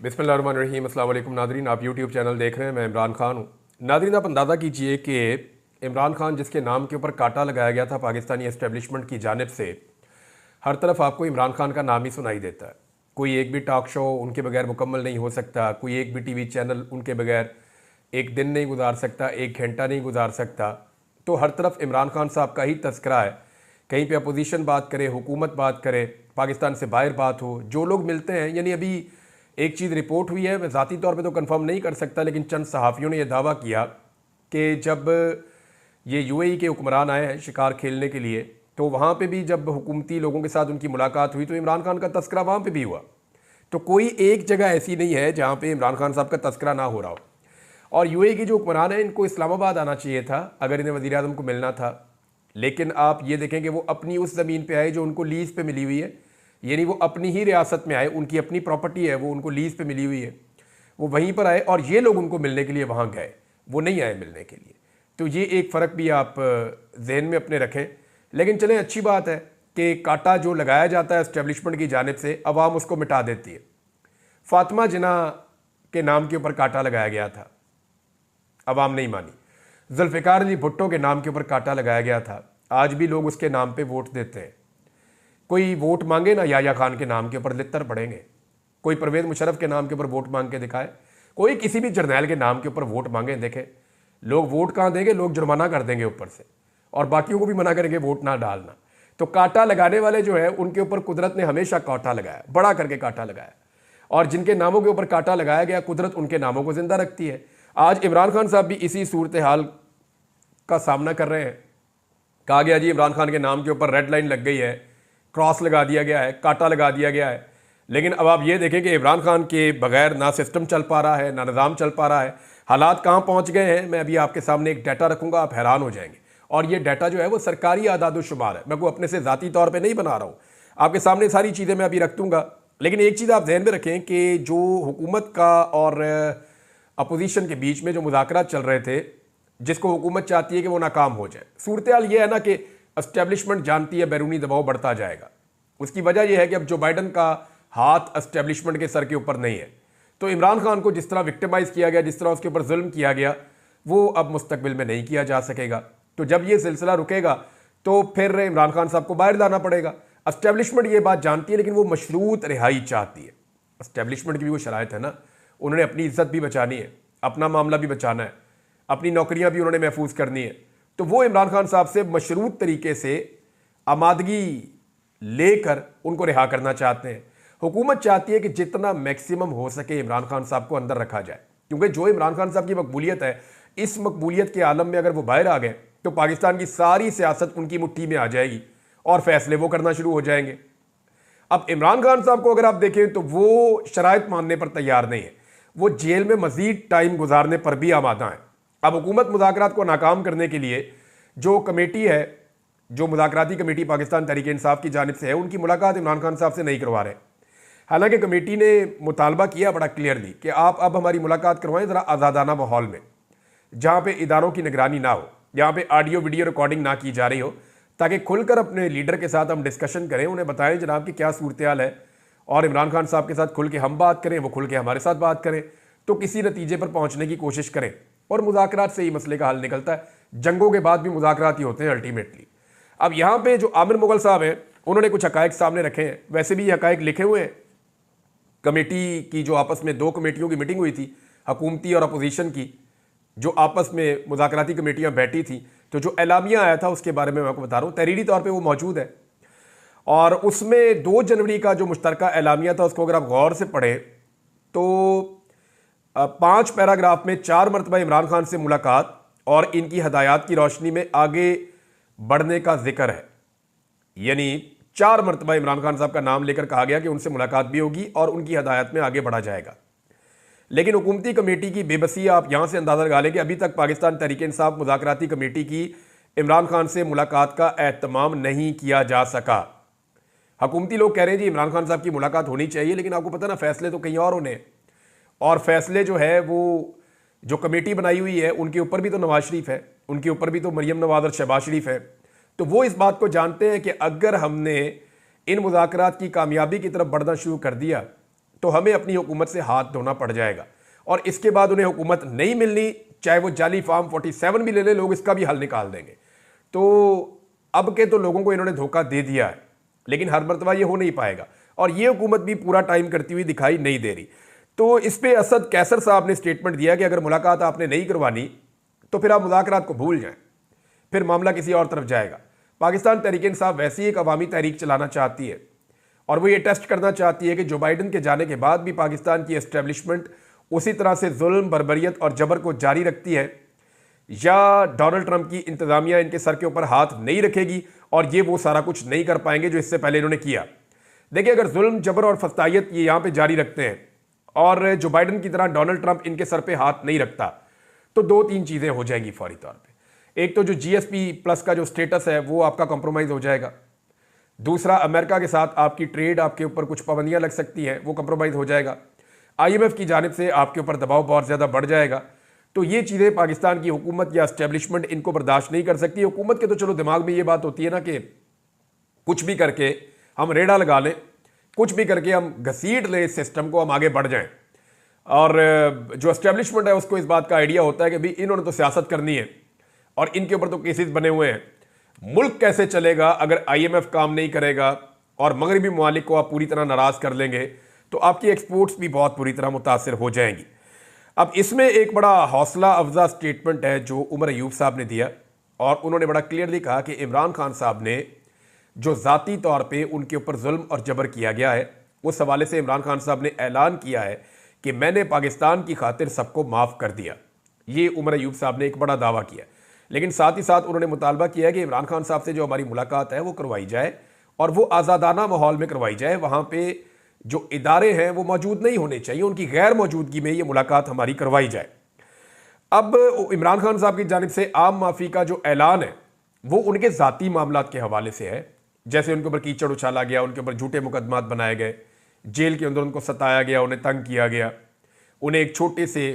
बिस्मिल्लाहिर्रहमानिर्रहीम। अस्सलाम वालेकुम नादरीन, आप यूट्यूब चैनल देख रहे हैं। मैं इमरान खान हूँ। नादरीन, आप अंदाज़ा कीजिए कि इमरान खान जिसके नाम के ऊपर कांटा लगाया गया था पाकिस्तानी एस्टेब्लिशमेंट की जानिब से, हर तरफ आपको इमरान खान का नाम ही सुनाई देता है। कोई एक भी टॉक शो उनके बगैर मुकम्मल नहीं हो सकता, कोई एक भी टीवी चैनल उनके बगैर एक दिन नहीं गुजार सकता, एक घंटा नहीं गुजार सकता। तो हर तरफ इमरान खान साहब का ही तस्करा है। कहीं पे अपोजिशन बात करे, हुकूमत बात करे, पाकिस्तान से बाहर बात हो, जो लोग मिलते हैं, यानी अभी एक चीज़ रिपोर्ट हुई है, मैं ज़ाती तौर पे तो कंफर्म नहीं कर सकता, लेकिन चंद सहाफ़ियों ने यह दावा किया कि जब ये यूएई के हुक्मरान आए हैं शिकार खेलने के लिए, तो वहाँ पे भी जब हुकूमती लोगों के साथ उनकी मुलाकात हुई तो इमरान खान का तस्करा वहाँ पे भी हुआ। तो कोई एक जगह ऐसी नहीं है जहाँ पे इमरान खान साहब का तस्करा ना हो रहा हो। और यूएई के जो हुक्मरान हैं, इनको इस्लामाबाद आना चाहिए था अगर इन्हें वज़ीर आज़म को मिलना था। लेकिन आप ये देखें कि वो अपनी उस ज़मीन पे आए जो उनको लीज़ पे मिली हुई है, यानी वो अपनी ही रियासत में आए, उनकी अपनी प्रॉपर्टी है, वो उनको लीज़ पे मिली हुई है, वो वहीं पर आए और ये लोग उनको मिलने के लिए वहाँ गए, वो नहीं आए मिलने के लिए। तो ये एक फ़र्क भी आप जहन में अपने रखें। लेकिन चलें, अच्छी बात है कि कांटा जो लगाया जाता है एस्टेब्लिशमेंट की जानिब से, अवाम उसको मिटा देती है। फातिमा जिन्ना के नाम के ऊपर कांटा लगाया गया था, अवाम नहीं मानी। जुल्फ़िकार अली भुट्टो के नाम के ऊपर कांटा लगाया गया था, आज भी लोग उसके नाम पे वोट देते हैं। कोई वोट मांगे ना याया खान के नाम के ऊपर लित्तर पड़ेंगे। कोई परवेज़ मुशर्रफ के नाम के ऊपर वोट मांग के दिखाए, कोई किसी भी जर्नैल के नाम के ऊपर वोट मांगे, देखें लोग वोट कहाँ देंगे, लोग जुर्माना कर देंगे ऊपर से, और बाकियों को भी मना करेंगे वोट ना डालना। तो कांटा लगाने वाले जो है उनके ऊपर कुदरत ने हमेशा कांटा लगाया, बड़ा करके कांटा लगाया, और जिनके नामों के ऊपर कांटा लगाया गया कुदरत उनके नामों को जिंदा रखती है। आज इमरान खान साहब भी इसी सूरत हाल का सामना कर रहे हैं। कहा गया जी इमरान खान के नाम के ऊपर रेड लाइन लग गई है, क्रॉस लगा दिया गया है, कांटा लगा दिया गया है। लेकिन अब आप ये देखें कि इमरान खान के बगैर ना सिस्टम चल पा रहा है, ना निज़ाम चल पा रहा है। हालात कहाँ पहुँच गए हैं, मैं अभी आपके सामने एक डाटा रखूँगा, आप हैरान हो जाएंगे। और ये डाटा जो है वो सरकारी आदाद-ओ-शुमार है, मैं को अपने से ज़ाती तौर पर नहीं बना रहा हूँ, आपके सामने सारी चीज़ें मैं अभी रख दूँगा। लेकिन एक चीज़ आप ध्यान में रखें कि जो हुकूमत का और अपोजिशन के बीच में जो मुज़ाकरात चल रहे थे, जिसको हुकूमत चाहती है कि वो नाकाम हो जाए, सूरत हाल ये है ना कि एस्टेब्लिशमेंट जानती है बैरूनी दबाव बढ़ता जाएगा। उसकी वजह यह है कि अब जो बाइडन का हाथ एस्टेब्लिशमेंट के सर के ऊपर नहीं है, तो इमरान खान को जिस तरह विक्टिमाइज किया गया, जिस तरह उसके ऊपर जुल्म किया गया, वो अब मुस्तकबिल में नहीं किया जा सकेगा। तो जब ये सिलसिला रुकेगा तो फिर इमरान खान साहब को बाहर लाना पड़ेगा। एस्टेब्लिशमेंट ये बात जानती है, लेकिन वो मशरूत रिहाई चाहती है। एस्टेब्लिशमेंट की भी वो शराइत है ना, उन्होंने अपनी इज्जत भी बचानी है, अपना मामला भी बचाना है, अपनी नौकरियां भी उन्होंने महफूज करनी है। तो वो इमरान खान साहब से मशरूत तरीके से आमादगी लेकर उनको रिहा करना चाहते हैं। हुकूमत चाहती है कि जितना मैक्सिमम हो सके इमरान खान साहब को अंदर रखा जाए, क्योंकि जो इमरान खान साहब की मकबूलियत है, इस मकबूलियत के आलम में अगर वो बाहर आ गए तो पाकिस्तान की सारी सियासत उनकी मुट्ठी में आ जाएगी और फैसले वो करना शुरू हो जाएंगे। अब इमरान खान साहब को अगर आप देखें तो वो शराइत मानने पर तैयार नहीं है, वो जेल में मजीद टाइम गुजारने पर भी आमादा है। अब हुकूमत मुज़ाकरात को नाकाम करने के लिए जो कमेटी है, जो मुज़ाकराती कमेटी पाकिस्तान तहरीक इंसाफ की जानिब से है, उनकी मुलाकात इमरान खान साहब से नहीं करवा रहे। हालांकि कमेटी ने मुतालबा किया बड़ा क्लियरली कि आप अब हमारी मुलाकात करवाएं ज़रा आज़ादाना माहौल में, जहाँ पे इदारों की निगरानी ना हो, जहाँ पे ऑडियो वीडियो रिकॉर्डिंग ना की जा रही हो, ताकि खुलकर अपने लीडर के साथ हम डिस्कशन करें, उन्हें बताएं जनाब कि क्या सूरत हाल है, और इमरान खान साहब के साथ खुल के हम बात करें, वो खुल के हमारे साथ बात करें, तो किसी नतीजे पर पहुँचने की कोशिश करें। और मुज़ाकरात से ही मसले का हल निकलता है, जंगों के बाद भी मुज़ाकरात ही होते हैं अल्टीमेटली। अब यहाँ पे जो आमिर मुगल साहब हैं, उन्होंने कुछ हकायक सामने रखे हैं, वैसे भी ये हकायक लिखे हुए हैं। कमेटी की जो आपस में दो कमेटियों की मीटिंग हुई थी, हुकूमती और अपोजिशन की, जो आपस में मुज़ाकराती कमेटियाँ बैठी थी, तो जो एलामिया आया था उसके बारे में मैं आपको बता रहा हूँ, तहरीरी तौर पर वो मौजूद है। और उसमें 2 जनवरी का जो मुश्तरका एलामिया था, उसको अगर आप गौर से पढ़ें तो 5 पैराग्राफ में 4 मरतबा इमरान खान से मुलाकात और इनकी हदायत की रोशनी में आगे बढ़ने का जिक्र है। यानी 4 मरतबा इमरान खान साहब का नाम लेकर कहा गया कि उनसे मुलाकात भी होगी और उनकी हदायत में आगे बढ़ा जाएगा। लेकिन हुकूमती कमेटी की बेबसी आप यहाँ से अंदाज़ा लगा लें कि अभी तक पाकिस्तान तहरीक इंसाफ मुज़ाकराती कमेटी की इमरान खान से मुलाकात का एहतमाम नहीं किया जा सका। हुकूमती लोग कह रहे हैं जी इमरान खान साहब की मुलाकात होनी चाहिए, लेकिन आपको पता ना फैसले तो कहीं और होने हैं, और फैसले जो है वो जो कमेटी बनाई हुई है उनके ऊपर भी तो नवाज शरीफ है, उनके ऊपर भी तो मरियम नवाज और शहबाज शरीफ है। तो वो इस बात को जानते हैं कि अगर हमने इन मुज़ाकरात की कामयाबी की तरफ बढ़ना शुरू कर दिया तो हमें अपनी हुकूमत से हाथ धोना पड़ जाएगा। और इसके बाद उन्हें हुकूमत नहीं मिलनी, चाहे वो जाली फार्म 47 भी ले ले, लोग इसका भी हल निकाल देंगे। तो अब के तो लोगों को इन्होंने धोखा दे दिया है, लेकिन हर मरतबा ये हो नहीं पाएगा और ये हुकूमत भी पूरा टाइम करती हुई दिखाई नहीं दे रही। तो इस पे असद कैसर साहब ने स्टेटमेंट दिया कि अगर मुलाकात आपने नहीं करवानी तो फिर आप मुज़ाकरात को भूल जाएं, फिर मामला किसी और तरफ जाएगा। पाकिस्तान तहरीक-ए-इंसाफ वैसी एक अवामी तहरीक चलाना चाहती है और वो ये टेस्ट करना चाहती है कि जो बाइडन के जाने के बाद भी पाकिस्तान की एस्टेब्लिशमेंट उसी तरह से जुल्म, बर्बरियत और जबर को जारी रखती है, या डोनाल्ड ट्रंप की इंतजामिया इनके सर के ऊपर हाथ नहीं रखेगी और ये वो सारा कुछ नहीं कर पाएंगे जो इससे पहले इन्होंने किया। देखिए, अगर जुल्म, जबर और फस्तायत ये यहाँ पे जारी रखते हैं और जो बाइडन की तरह डोनाल्ड ट्रंप इनके सर पे हाथ नहीं रखता, तो 2-3 चीज़ें हो जाएंगी फौरी तौर पे। एक तो जो GSP प्लस का जो स्टेटस है वो आपका कॉम्प्रोमाइज़ हो जाएगा। दूसरा, अमेरिका के साथ आपकी ट्रेड, आपके ऊपर कुछ पाबंदियां लग सकती हैं, वो कॉम्प्रोमाइज़ हो जाएगा। IMF की जानिब से आपके ऊपर दबाव बहुत ज़्यादा बढ़ जाएगा। तो ये चीज़ें पाकिस्तान की हुकूमत या एस्टेब्लिशमेंट इनको बर्दाश्त नहीं कर सकती। हुकूमत के तो चलो दिमाग में ये बात होती है ना कि कुछ भी करके हम रेड़ा लगा लें, कुछ भी करके हम घसीट लें इस सिस्टम को, हम आगे बढ़ जाएं। और जो एस्टेब्लिशमेंट है उसको इस बात का आइडिया होता है कि भाई इन्होंने तो सियासत करनी है और इनके ऊपर तो केसेस बने हुए हैं। मुल्क कैसे चलेगा अगर IMF काम नहीं करेगा और मगरबी ममालिक को आप पूरी तरह नाराज कर लेंगे, तो आपकी एक्सपोर्ट्स भी बहुत बुरी तरह मुतासर हो जाएंगी। अब इसमें एक बड़ा हौसला अफजा स्टेटमेंट है जो उमर अयूब साहब ने दिया और उन्होंने बड़ा क्लियरली कहा कि इमरान खान साहब ने जो ज़ाती तौर पे उनके ऊपर जुल्म और जबर किया गया है, उस हवाले से इमरान खान साहब ने ऐलान किया है कि मैंने पाकिस्तान की खातिर सबको माफ़ कर दिया। ये उमर अयूब साहब ने एक बड़ा दावा किया, लेकिन साथ ही साथ उन्होंने मुतालबा किया है कि इमरान खान साहब से जो हमारी मुलाकात है वो करवाई जाए और वो आज़ादाना माहौल में करवाई जाए। वहाँ पे जो इदारे हैं वो मौजूद नहीं होने चाहिए, उनकी गैर मौजूदगी में ये मुलाकात हमारी करवाई जाए। अब इमरान खान साहब की जानिब से आम माफ़ी का जो ऐलान है वो उनके ज़ाती मामलात के हवाले से है, जैसे उनके ऊपर कीचड़ उछाला गया, उनके ऊपर झूठे मुकदमात बनाए गए, जेल के अंदर उनको सताया गया, उन्हें तंग किया गया, उन्हें एक छोटे से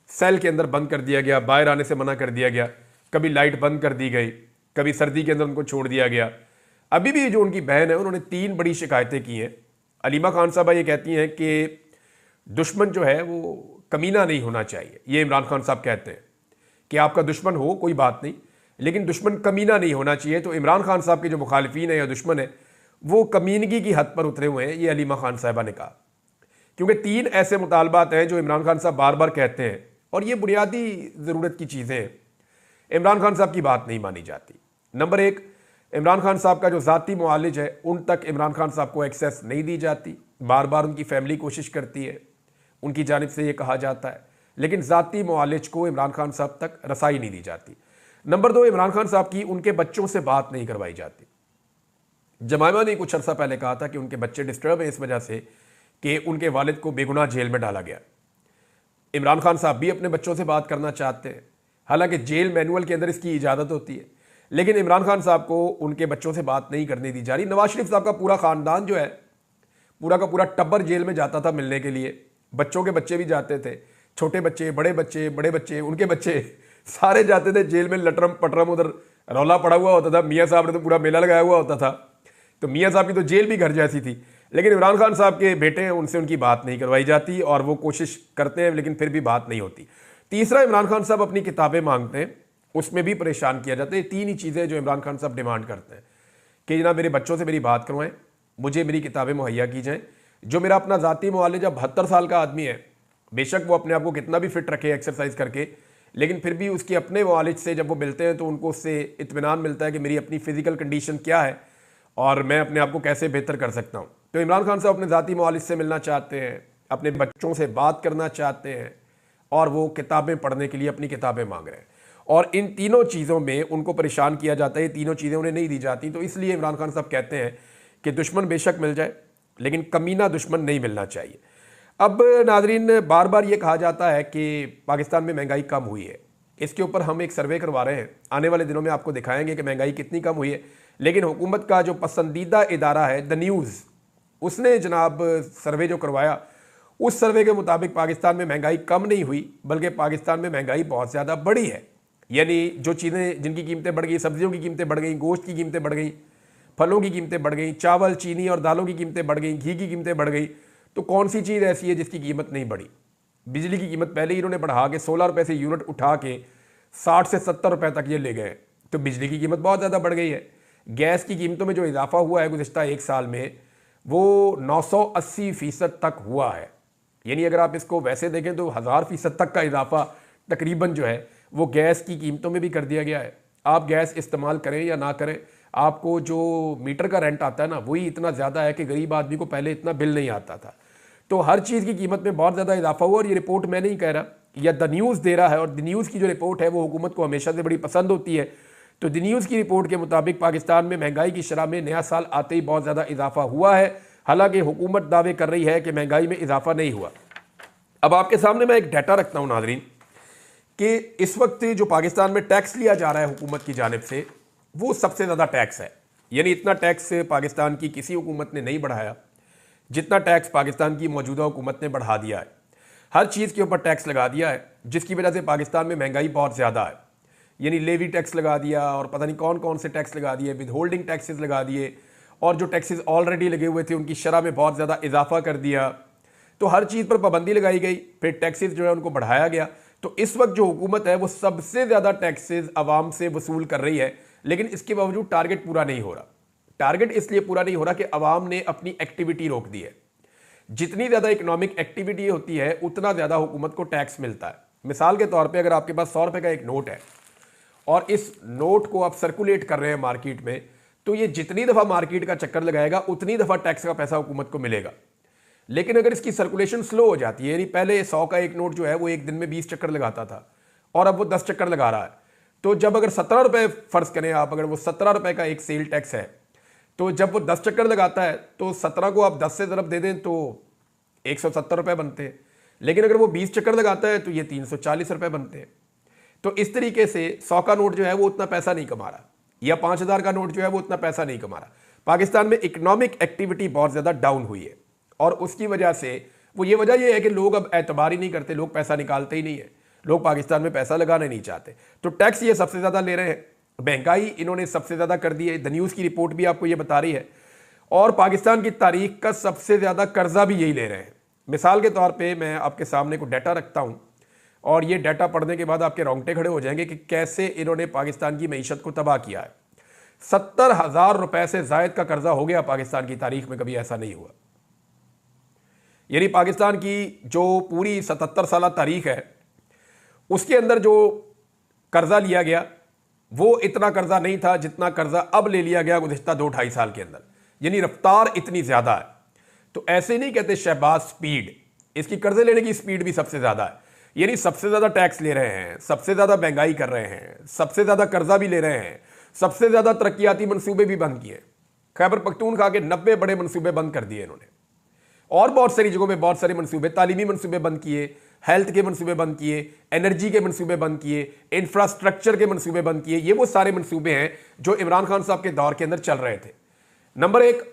सेल के अंदर बंद कर दिया गया, बाहर आने से मना कर दिया गया, कभी लाइट बंद कर दी गई, कभी सर्दी के अंदर उनको छोड़ दिया गया। अभी भी जो उनकी बहन है उन्होंने 3 बड़ी शिकायतें की हैं। अलीमा खान साहबा ये कहती हैं कि दुश्मन जो है वो कमीना नहीं होना चाहिए। ये इमरान खान साहब कहते हैं कि आपका दुश्मन हो कोई बात नहीं, लेकिन दुश्मन कमीना नहीं होना चाहिए। तो इमरान खान साहब के जो मुखालिफिन है या दुश्मन है वो कमीनगी की हद पर उतरे हुए हैं, ये अलीमा खान साहबा ने कहा। क्योंकि 3 ऐसे मुतालबात हैं जो इमरान खान साहब बार बार कहते हैं और ये बुनियादी ज़रूरत की चीज़ें हैं, इमरान खान साहब की बात नहीं मानी जाती। नंबर 1, इमरान खान साहब का जो ज़ाती मुआलिज है उन तक इमरान खान साहब को एक्सेस नहीं दी जाती। बार बार उनकी फैमिली कोशिश करती है, उनकी जानिब से ये कहा जाता है, लेकिन ज़ाती मुआलिज को इमरान खान साहब तक रसाई नहीं दी जाती। नंबर 2, इमरान खान साहब की उनके बच्चों से बात नहीं करवाई जाती। जमाइमा ने कुछ अर्सा पहले कहा था कि उनके बच्चे डिस्टर्ब हैं इस वजह से कि उनके वालिद को बेगुनाह जेल में डाला गया। इमरान खान साहब भी अपने बच्चों से बात करना चाहते हैं, हालांकि जेल मैनुअल के अंदर इसकी इजाज़त होती है, लेकिन इमरान खान साहब को उनके बच्चों से बात नहीं करने दी जा रही। नवाज शरीफ साहब का पूरा ख़ानदान जो है, पूरा का पूरा टब्बर जेल में जाता था मिलने के लिए, बच्चों के बच्चे भी जाते थे, छोटे बच्चे, बड़े बच्चे, उनके बच्चे सारे जाते थे जेल में। लटरम पटरम उधर रौला पड़ा हुआ होता था, मियाँ साहब ने तो पूरा मेला लगाया हुआ होता था, तो मियाँ साहब की तो जेल भी घर जैसी थी। लेकिन इमरान खान साहब के बेटे हैं, उनसे उनकी बात नहीं करवाई जाती और वो कोशिश करते हैं लेकिन फिर भी बात नहीं होती। तीसरा, इमरान खान साहब अपनी किताबें मांगते हैं, उसमें भी परेशान किया जाता है। 3 ही चीज़ें जो इमरान खान साहब डिमांड करते हैं कि जनाब मेरे बच्चों से मेरी बात करवाएं, मुझे मेरी किताबें मुहैया की जाएँ। जो मेरा अपना ज़ाती मुआलिज जब 72 साल का आदमी है, बेशक वो अपने आप को कितना भी फिट रखे एक्सरसाइज करके, लेकिन फिर भी उसके अपने मुआलिज से जब वो मिलते हैं तो उनको उससे इत्मीनान मिलता है कि मेरी अपनी फ़िज़िकल कंडीशन क्या है और मैं अपने आप को कैसे बेहतर कर सकता हूँ। तो इमरान खान साहब अपने ज़ाती मुआलिज से मिलना चाहते हैं, अपने बच्चों से बात करना चाहते हैं और वो किताबें पढ़ने के लिए अपनी किताबें मांग रहे हैं। और इन तीनों चीज़ों में उनको परेशान किया जाता है, ये तीनों चीज़ें उन्हें नहीं दी जाती। तो इसलिए इमरान खान साहब कहते हैं कि दुश्मन बेशक मिल जाए लेकिन कमीना दुश्मन नहीं मिलना चाहिए। अब नाजरीन, बार बार ये कहा जाता है कि पाकिस्तान में महंगाई कम हुई है, इसके ऊपर हम एक सर्वे करवा रहे हैं, आने वाले दिनों में आपको दिखाएंगे कि महंगाई कितनी कम हुई है। लेकिन हुकूमत का जो पसंदीदा इदारा है द न्यूज़, उसने जनाब सर्वे जो करवाया, उस सर्वे के मुताबिक पाकिस्तान में महंगाई कम नहीं हुई बल्कि पाकिस्तान में महंगाई बहुत ज़्यादा बढ़ी है। यानी जो चीज़ें जिनकी कीमतें बढ़ गई, सब्जियों की कीमतें बढ़ गई, गोश्त की कीमतें बढ़ गई, फलों की कीमतें बढ़ गई, चावल, चीनी और दालों की कीमतें बढ़ गई, घी की कीमतें बढ़ गई, तो कौन सी चीज़ ऐसी है जिसकी कीमत नहीं बढ़ी? बिजली की कीमत पहले ही इन्होंने बढ़ा के 16 रुपये से यूनिट उठा के 60 से 70 रुपये तक ये ले गए, तो बिजली की कीमत बहुत ज़्यादा बढ़ गई है। गैस की कीमतों में जो इजाफा हुआ है गुज़िश्ता एक साल में, वो 980% तक हुआ है। यानी अगर आप इसको वैसे देखें तो 1000% तक का इजाफा तकरीबन जो है वो गैस की कीमतों में भी कर दिया गया है। आप गैस इस्तेमाल करें या ना करें, आपको जो मीटर का रेंट आता है ना, वही इतना ज़्यादा है कि गरीब आदमी को पहले इतना बिल नहीं आता था। तो हर चीज़ की कीमत में बहुत ज़्यादा इजाफा हुआ। और ये रिपोर्ट मैं नहीं कह रहा, या द न्यूज़ दे रहा है, और द न्यूज़ की जो रिपोर्ट है वो हुकूमत को हमेशा से बड़ी पसंद होती है। तो द न्यूज़ की रिपोर्ट के मुताबिक पाकिस्तान में महंगाई की शरह में नया साल आते ही बहुत ज़्यादा इजाफा हुआ है। हालांकि हुकूमत दावे कर रही है कि महंगाई में इजाफा नहीं हुआ। अब आपके सामने मैं एक डाटा रखता हूँ नाज़रीन, कि इस वक्त जो पाकिस्तान में टैक्स लिया जा रहा है हुकूमत की जानिब से, वो सबसे ज़्यादा टैक्स है। यानी इतना टैक्स पाकिस्तान की किसी हुकूमत ने नहीं बढ़ाया जितना टैक्स पाकिस्तान की मौजूदा हुकूमत ने बढ़ा दिया है। हर चीज़ के ऊपर टैक्स लगा दिया है, जिसकी वजह से पाकिस्तान में महंगाई बहुत ज़्यादा है। यानी लेवी टैक्स लगा दिया, और पता नहीं कौन कौन से टैक्स लगा दिए, विद होल्डिंग टैक्सेस लगा दिए, और जो टैक्सेस ऑलरेडी लगे हुए थे उनकी शरह में बहुत ज़्यादा इजाफा कर दिया। तो हर चीज़ पर पाबंदी लगाई गई, फिर टैक्सेस जो है उनको बढ़ाया गया। तो इस वक्त जो हुकूमत है वो सबसे ज़्यादा टैक्सेस आवाम से वसूल कर रही है, लेकिन इसके बावजूद टारगेट पूरा नहीं हो रहा। टारगेट इसलिए पूरा नहीं हो रहा कि अवाम ने अपनी एक्टिविटी रोक दी है। जितनी ज़्यादा इकोनॉमिक एक्टिविटी होती है उतना ज़्यादा हुकूमत को टैक्स मिलता है। मिसाल के तौर पे अगर आपके पास 100 रुपये का एक नोट है और इस नोट को आप सर्कुलेट कर रहे हैं मार्केट में, तो ये जितनी दफ़ा मार्केट का चक्कर लगाएगा उतनी दफ़ा टैक्स का पैसा हुकूमत को मिलेगा। लेकिन अगर इसकी सर्कुलेशन स्लो हो जाती है, यानी पहले 100 का एक नोट जो है वो एक दिन में 20 चक्कर लगाता था और अब वो 10 चक्कर लगा रहा है, तो जब अगर 17 रुपये फ़र्ज़ करें आप, अगर वो 17 रुपये का एक सेल टैक्स है, तो जब वो 10 चक्कर लगाता है तो 17 को आप 10 से ज़रब दे दें तो 170 रुपये बनते हैं। लेकिन अगर वो 20 चक्कर लगाता है तो ये 340 रुपये बनते हैं। तो इस तरीके से 100 का नोट जो है वो उतना पैसा नहीं कमा रहा, या 5000 का नोट जो है वो उतना पैसा नहीं कमा रहा। पाकिस्तान में इकोनॉमिक एक्टिविटी बहुत ज़्यादा डाउन हुई है, और उसकी वजह से ये वजह ये है कि लोग अब एतबार ही नहीं करते, लोग पैसा निकालते ही नहीं है, लोग पाकिस्तान में पैसा लगाने नहीं चाहते। तो टैक्स ये सबसे ज़्यादा ले रहे हैं, महंगाई इन्होंने सबसे ज़्यादा कर दी है। द न्यूज़ की रिपोर्ट भी आपको ये बता रही है, और पाकिस्तान की तारीख का सबसे ज़्यादा कर्जा भी यही ले रहे हैं। मिसाल के तौर पे मैं आपके सामने को डाटा रखता हूँ, और ये डाटा पढ़ने के बाद आपके रोंगटे खड़े हो जाएंगे कि कैसे इन्होंने पाकिस्तान की मईशत को तबाह किया है। 70,000 रुपये से ज़ायद का कर्जा हो गया पाकिस्तान की तारीख में, कभी ऐसा नहीं हुआ। यानी पाकिस्तान की जो पूरी 77 साल तारीख है उसके अंदर जो कर्जा लिया गया वो इतना कर्जा नहीं था जितना कर्जा अब ले लिया गया गुज़िश्ता 2-2.5 साल के अंदर। यानी रफ्तार इतनी ज़्यादा है। तो ऐसे नहीं कहते शहबाज स्पीड, इसकी कर्जे लेने की स्पीड भी सबसे ज़्यादा है। यानी सबसे ज़्यादा टैक्स ले रहे हैं, सबसे ज़्यादा महंगाई कर रहे हैं, सबसे ज़्यादा कर्जा भी ले रहे हैं, सबसे ज़्यादा तरक्याती मनसूबे भी बंद किए। खैबर पख्तूनख्वा के 90 बड़े मनसूबे बंद कर दिए इन्होंने, और बहुत सारी जगहों पे बहुत सारे मनसूबे, तालीमी मनसूबे बंद किए, हेल्थ के मनसूबे बंद किए, एनर्जी के मनसूबे बंद किए, इंफ्रास्ट्रक्चर के मनसूबे बंद किए। ये वो सारे मनसूबे हैं जो इमरान खान साहब के दौर के अंदर चल रहे थे। नंबर 1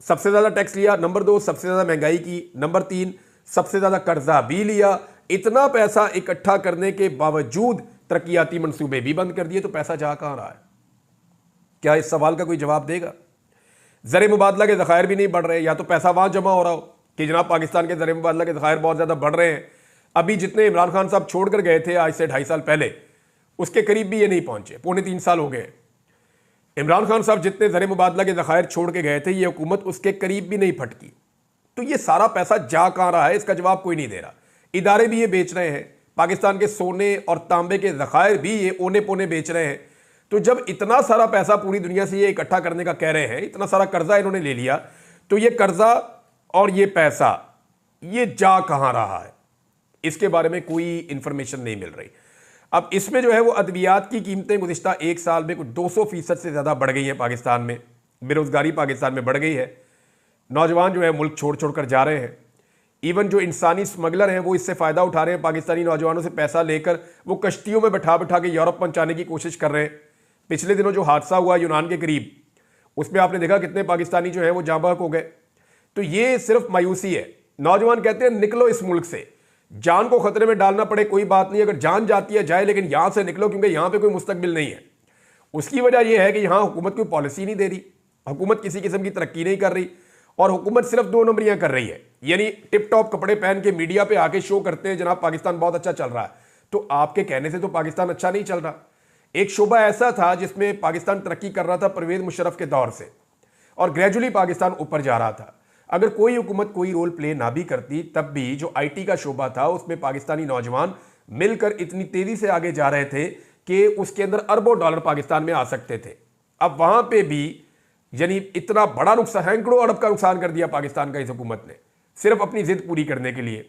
सबसे ज़्यादा टैक्स लिया, नंबर 2 सबसे ज़्यादा महंगाई की, नंबर 3 सबसे ज़्यादा कर्जा भी लिया। इतना पैसा इकट्ठा करने के बावजूद तरक्याती मनसूबे भी बंद कर दिए। तो पैसा जा कहाँ रहा है? क्या इस सवाल का कोई जवाब देगा? ज़र मुबादला के ज़खायर भी नहीं बढ़ रहे, या तो पैसा वहाँ जमा हो रहा हो कि जनाब पाकिस्तान के ज़र मुबादला के ज़खायर बहुत ज़्यादा बढ़ रहे हैं। अभी जितने इमरान खान साहब छोड़ कर गए थे आज से 2.5 साल पहले, उसके करीब भी ये नहीं पहुंचे। 3.25 साल हो गए। इमरान खान साहब जितने ज़र मुबादला के ज़खायर छोड़ के गए थे, ये हुकूमत उसके करीब भी नहीं फटकी। तो ये सारा पैसा जा कहाँ रहा है, इसका जवाब कोई नहीं दे रहा। इदारे भी ये बेच रहे हैं, पाकिस्तान के सोने और तांबे के ज़खायर भी ये ओने पोने बेच रहे हैं। तो जब इतना सारा पैसा पूरी दुनिया से ये इकट्ठा करने का कह रहे हैं, इतना सारा कर्जा इन्होंने ले लिया, तो ये कर्जा और ये पैसा ये जा कहाँ रहा है, इसके बारे में कोई इंफॉर्मेशन नहीं मिल रही। अब इसमें जो है वो अद्वियात की कीमतें गुज़िश्ता 1 साल में कुछ 200% से ज़्यादा बढ़ गई हैं पाकिस्तान में। बेरोज़गारी पाकिस्तान में बढ़ गई है, नौजवान जो है मुल्क छोड़ छोड़ कर जा रहे हैं। इवन जो इंसानी स्मगलर हैं वो इससे फ़ायदा उठा रहे हैं, पाकिस्तानी नौजवानों से पैसा लेकर वो कश्तियों में बैठा बैठा के यूरोप पहुँचाने की कोशिश कर रहे हैं। पिछले दिनों जो हादसा हुआ यूनान के करीब, उसमें आपने देखा कितने पाकिस्तानी जो है वो जाँ बहक हो गए। तो ये सिर्फ मायूसी है। नौजवान कहते हैं निकलो इस मुल्क से, जान को खतरे में डालना पड़े कोई बात नहीं, अगर जान जाती है जाए, लेकिन यहां से निकलो, क्योंकि यहां पे कोई मुस्तकबिल नहीं है। उसकी वजह यह है कि यहां हुकूमत कोई पॉलिसी नहीं दे रही, हुकूमत किसी किस्म की तरक्की नहीं कर रही, और हुकूमत सिर्फ 2 नंबरियां कर रही है, यानी टिप टॉप कपड़े पहन के मीडिया पे आके शो करते हैं जनाब पाकिस्तान बहुत अच्छा चल रहा है। तो आपके कहने से तो पाकिस्तान अच्छा नहीं चल रहा। एक शोबा ऐसा था जिसमें पाकिस्तान तरक्की कर रहा था परवेज मुशर्रफ के दौर से, और ग्रेजुअली पाकिस्तान ऊपर जा रहा था। अगर कोई हुकूमत कोई रोल प्ले ना भी करती, तब भी जो आईटी का शोबा था उसमें पाकिस्तानी नौजवान मिलकर इतनी तेजी से आगे जा रहे थे कि उसके अंदर अरबों डॉलर पाकिस्तान में आ सकते थे। अब वहां पे भी यानी इतना बड़ा नुकसान, सैकड़ों अरब का नुकसान कर दिया पाकिस्तान का इस हुकूमत ने, सिर्फ अपनी जिद पूरी करने के लिए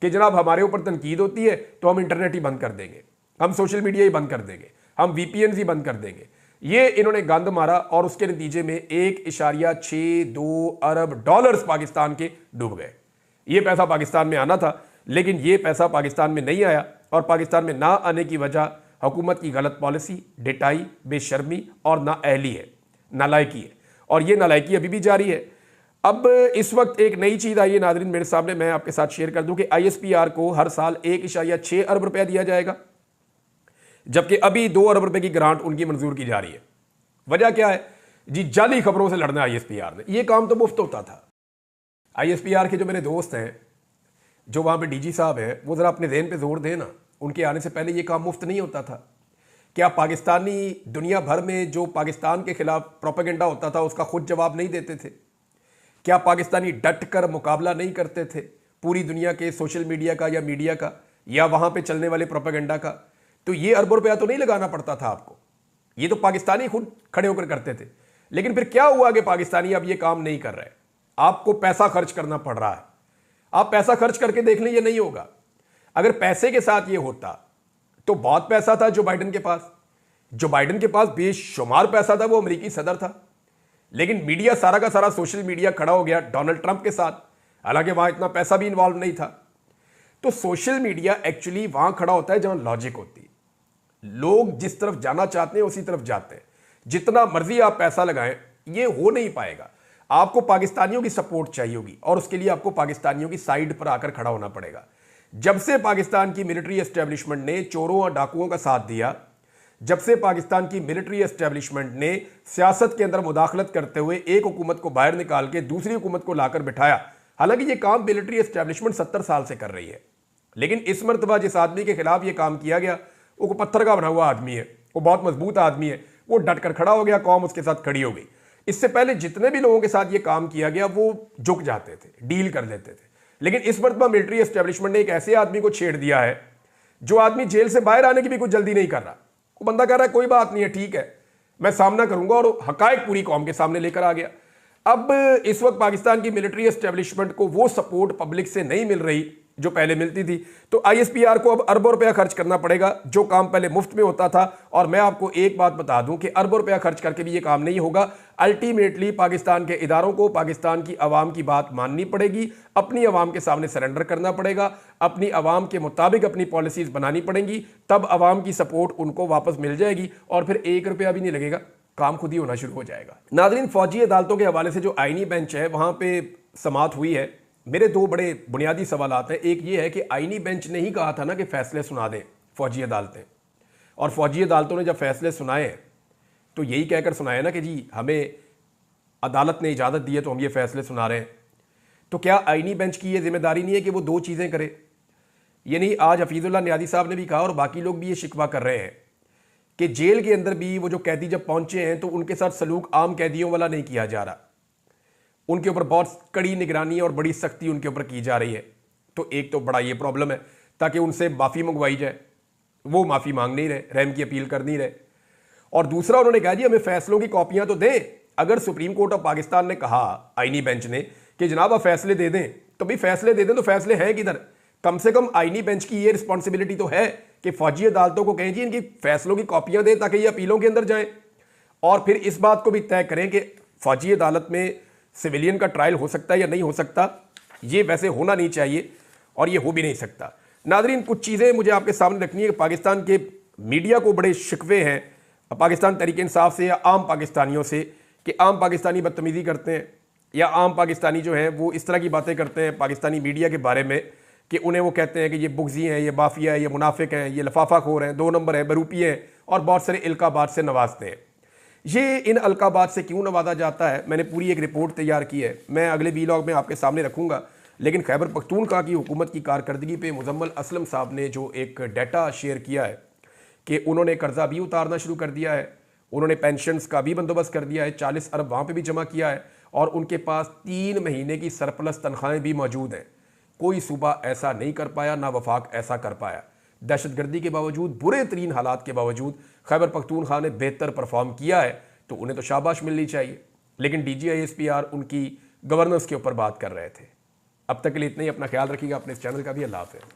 कि जनाब हमारे ऊपर तनकीद होती है तो हम इंटरनेट ही बंद कर देंगे, हम सोशल मीडिया ही बंद कर देंगे, हम वीपीएन ही बंद कर देंगे। ये इन्होंने गंद मारा और उसके नतीजे में 1.62 अरब डॉलर्स पाकिस्तान के डूब गए। ये पैसा पाकिस्तान में आना था, लेकिन ये पैसा पाकिस्तान में नहीं आया, और पाकिस्तान में ना आने की वजह हुकूमत की गलत पॉलिसी, डेटाई, बेशर्मी और नाअहली है, नालायकी है, और ये नालायकी अभी भी जारी है। अब इस वक्त एक नई चीज़ आई है नाज़रीन मेरे सामने, मैं आपके साथ शेयर कर दूं कि आईएसपीआर को हर साल 1.6 अरब रुपया दिया जाएगा, जबकि अभी 2 अरब रुपए की ग्रांट उनकी मंजूर की जा रही है। वजह क्या है जी? जाली खबरों से लड़ना आईएसपीआर ने। ये काम तो मुफ्त होता था। आईएसपीआर के जो मेरे दोस्त हैं, जो वहां पे डीजी साहब हैं, वो जरा अपने ज़हन पे जोर दें ना, उनके आने से पहले ये काम मुफ्त नहीं होता था। क्या पाकिस्तानी दुनिया भर में जो पाकिस्तान के खिलाफ प्रोपेगेंडा होता था उसका खुद जवाब नहीं देते थे? क्या पाकिस्तानी डट कर मुकाबला नहीं करते थे पूरी दुनिया के सोशल मीडिया का या मीडिया का या वहां पे चलने वाले प्रोपेगेंडा का? तो ये अरबों रुपया तो नहीं लगाना पड़ता था आपको, ये तो पाकिस्तानी खुद खड़े होकर करते थे। लेकिन फिर क्या हुआ कि पाकिस्तानी अब ये काम नहीं कर रहे, आपको पैसा खर्च करना पड़ रहा है। आप पैसा खर्च करके देख लें, ये नहीं होगा। अगर पैसे के साथ ये होता तो बहुत पैसा था जो बाइडन के पास, जो बाइडन के पास बेशुमार पैसा था, वो अमेरिकी सदर था। लेकिन मीडिया सारा का सारा सोशल मीडिया खड़ा हो गया डोनाल्ड ट्रंप के साथ, हालांकि वहां इतना पैसा भी इन्वॉल्व नहीं था। तो सोशल मीडिया एक्चुअली वहां खड़ा होता है जहां लॉजिक होती है। लोग जिस तरफ जाना चाहते हैं उसी तरफ जाते हैं। जितना मर्जी आप पैसा लगाएं, ये हो नहीं पाएगा। आपको पाकिस्तानियों की सपोर्ट चाहिए होगी, और उसके लिए आपको पाकिस्तानियों की साइड पर आकर खड़ा होना पड़ेगा। जब से पाकिस्तान की मिलिट्री एस्टेब्लिशमेंट ने चोरों और डाकुओं का साथ दिया, जब से पाकिस्तान की मिलिट्री एस्टेब्लिशमेंट ने सियासत के अंदर मुदाखलत करते हुए एक हुकूमत को बाहर निकाल के दूसरी हुकूमत को लाकर बिठाया, हालांकि ये काम मिलिट्री एस्टेब्लिशमेंट 70 साल से कर रही है, लेकिन इस मरतबा जिस आदमी के खिलाफ ये काम किया गया वो पत्थर का बना हुआ आदमी है, वो बहुत मजबूत आदमी है, वो डट कर खड़ा हो गया, कौम उसके साथ खड़ी हो गई। इससे पहले जितने भी लोगों के साथ ये काम किया गया वो झुक जाते थे, डील कर लेते थे। लेकिन इस मरतबा मिलिट्री एस्टेब्लिशमेंट ने एक ऐसे आदमी को छेड़ दिया है जो आदमी जेल से बाहर आने की भी कुछ जल्दी नहीं कर रहा। वो बंदा कह रहा है कोई बात नहीं है, ठीक है, मैं सामना करूंगा, और हकायक पूरी कौम के सामने लेकर आ गया। अब इस वक्त पाकिस्तान की मिलिट्री एस्टेब्लिशमेंट को वो सपोर्ट पब्लिक से नहीं मिल रही जो पहले मिलती थी, तो आईएसपीआर को अब अरबों रुपया खर्च करना पड़ेगा, जो काम पहले मुफ्त में होता था। और मैं आपको एक बात बता दूं कि अरबों रुपया खर्च करके भी ये काम नहीं होगा। अल्टीमेटली पाकिस्तान के इदारों को पाकिस्तान की आवाम की बात माननी पड़ेगी, अपनी आवाम के सामने सरेंडर करना पड़ेगा, अपनी आवाम के मुताबिक अपनी पॉलिसीज बनानी पड़ेंगी, तब आवाम की सपोर्ट उनको वापस मिल जाएगी, और फिर 1 रुपया भी नहीं लगेगा, काम खुद ही होना शुरू हो जाएगा। नाज़रीन, फौजी अदालतों के हवाले से जो आईनी बेंच है वहां पे समाअत हुई है। मेरे 2 बड़े बुनियादी सवालात हैं। एक ये है कि आईनी बेंच ने ही कहा था ना कि फैसले सुना दें फौजी अदालतें, और फौजी अदालतों ने जब फैसले सुनाए तो यही कहकर सुनाए ना कि जी हमें अदालत ने इजाज़त दी है तो हम ये फैसले सुना रहे हैं। तो क्या आईनी बेंच की ये जिम्मेदारी नहीं है कि वो 2 चीज़ें करे? यानी आज हफीजुल्लाह नियाज़ी साहब ने भी कहा और बाकी लोग भी ये शिकवा कर रहे हैं कि जेल के अंदर भी वो जो कैदी जब पहुंचे हैं तो उनके साथ सलूक आम कैदियों वाला नहीं किया जा रहा, उनके ऊपर बहुत कड़ी निगरानी और बड़ी सख्ती उनके ऊपर की जा रही है। तो एक तो बड़ा ये प्रॉब्लम है, ताकि उनसे माफ़ी मंगवाई जाए, वो माफ़ी मांग नहीं रहे, रहम की अपील कर नहीं रहे। और दूसरा उन्होंने कहा जी हमें फैसलों की कॉपियां तो दें। अगर सुप्रीम कोर्ट ऑफ पाकिस्तान ने कहा आईनी बेंच ने कि जनाब आप फैसले दे दें, तो भाई फैसले दे दें, तो फैसले हैं किधर? कम से कम आईनी बेंच की ये रिस्पॉन्सिबिलिटी तो है कि फौजी अदालतों को कहें जी इनकी फैसलों की कॉपियां दें ताकि ये अपीलों के अंदर जाएं, और फिर इस बात को भी तय करें कि फौजी अदालत में सिविलियन का ट्रायल हो सकता है या नहीं हो सकता। ये वैसे होना नहीं चाहिए और ये हो भी नहीं सकता। नाज़रीन, कुछ चीज़ें मुझे आपके सामने रखनी है कि पाकिस्तान के मीडिया को बड़े शिकवे हैं पाकिस्तान तहरीक इंसाफ से या आम पाकिस्तानियों से कि आम पाकिस्तानी बदतमीज़ी करते हैं, या आम पाकिस्तानी जो हैं वो इस तरह की बातें करते हैं पाकिस्तानी मीडिया के बारे में कि उन्हें वो कहते हैं कि ये बुग़्ज़ी हैं, ये माफिया है, ये मुनाफिक हैं, ये लफाफा खोर हैं, 2 नंबर हैं, बरूपी हैं, और बहुत सारे इल्काबात से नवाजते हैं। ये इन अलकाबात से क्यों नवाजा जाता है, मैंने पूरी एक रिपोर्ट तैयार की है, मैं अगले वीलॉग में आपके सामने रखूंगा। लेकिन खैबर पख्तूनख्वा की हुकूमत की कारकर्दगी पे मुजम्मल असलम साहब ने जो एक डाटा शेयर किया है कि उन्होंने कर्जा भी उतारना शुरू कर दिया है, उन्होंने पेंशन्स का भी बंदोबस्त कर दिया है, 40 अरब वहाँ पे भी जमा किया है और उनके पास 3 महीने की सरप्लस तनख्वाहें भी मौजूद हैं। कोई सूबा ऐसा नहीं कर पाया, ना वफाक ऐसा कर पाया। दहशतगर्दी के बावजूद, बुरे तरीन हालात के बावजूद खैबर पख्तूनख्वा ने बेहतर परफॉर्म किया है, तो उन्हें तो शाबाश मिलनी चाहिए। लेकिन DGISPR उनकी गवर्नेंस के ऊपर बात कर रहे थे। अब तक के लिए इतना ही। अपना ख्याल रखिएगा, अपने इस चैनल का भी। अल्लाह हाफ़िज़।